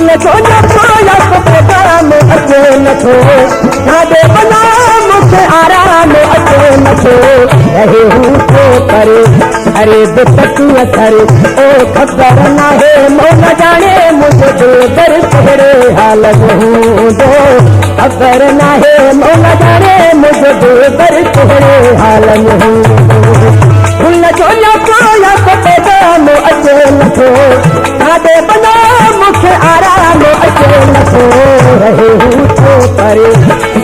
जो पाया तो पैगाम अचे नथो छाॾे बना मूंखे आराम अचे नथो रहे हूँ तो करे अरे बेतकीअ करे ओ ख़बर नाहे मोन जाने मुंहिंजो दिलबर कहिड़े हाल में हूंदो ख़बर नाहे मोन जाने मुंहिंजो दिलबर कहिड़े हाल में हूंदो हुन जो पाया तो पैगाम अचे नथो छाॾे बना मूंखे आराम अचे नथो रहे हूँ तो करे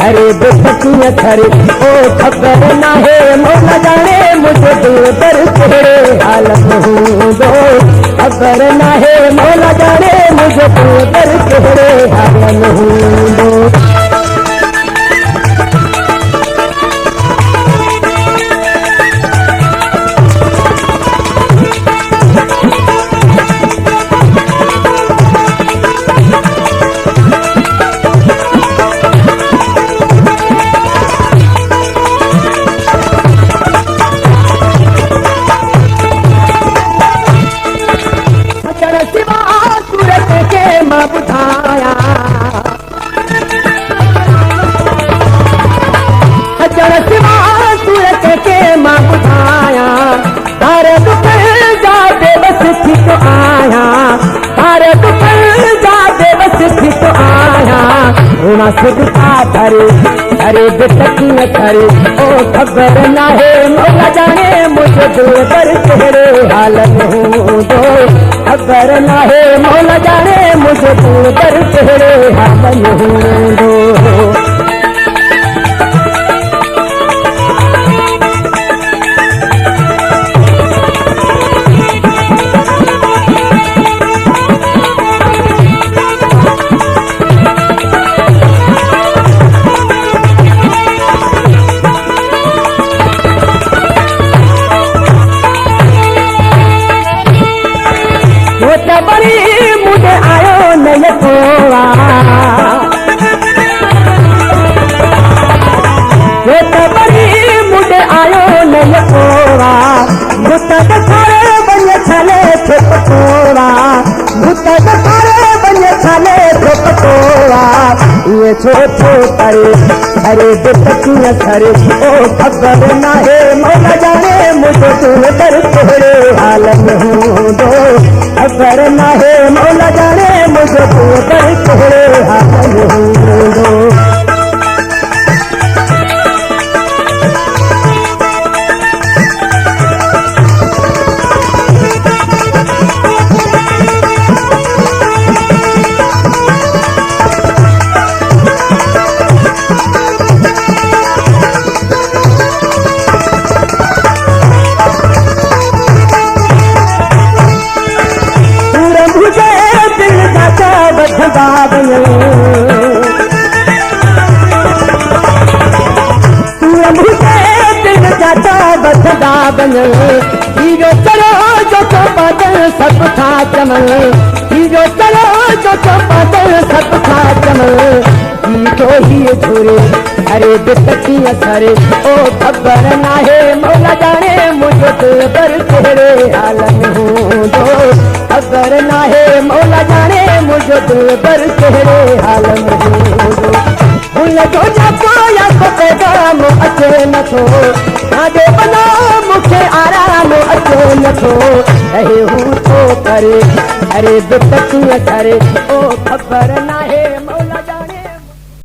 अरे बेतकीअ करे ओ ख़बर नाहे मोन जाने मुंहिंजो दिलबर कहिड़े हाल में हूंदो ख़बर नाहे मोन जाने मुंहिंजो दिलबर कहिड़े हाल में हूंदो अरे बेतकीअ करे ओ ख़बर नाहे मोन जाने मुंहिंजो दिलबर कहिड़े हाल में हूंदो ख़बर नाहे मोन जाने मुंहिंजो दिलबर कहिड़े हाल में हूंदो मुझे आयो नहीं खोआ मुझे आयो नहीं खोआ भूत सारे बने छले छोड़ा भूत सारे बने छले छोड़ा ये छो करे अरे बेतकीअ करे ओ ख़बर नाहे मोन जाने मुंहिंजो दिलबर कहिड़े हाल में हूंदो ख़बर नाहे मोन जाने मुंहिंजो दिलबर कहिड़े हाल में हूंदो हीरो चलो जो बादल सब था चमन हीरो चलो जो बादल सब था चमन तो ही छोरे अरे बेतकीअ करे ओ ख़बर नाहे मोन जाने मुंहिंजो दिलबर कहिड़े हाल में हूंदो ख़बर नाहे मोन जाने मुंहिंजो दिलबर कहिड़े हाल में हूंदो हुन जो पाया तो पैगाम अचे नथो छाॾे बना मूंखे आराम अचे नथो रहे हूँ तो करे अरे बेतकीअ करे ओ ख़बर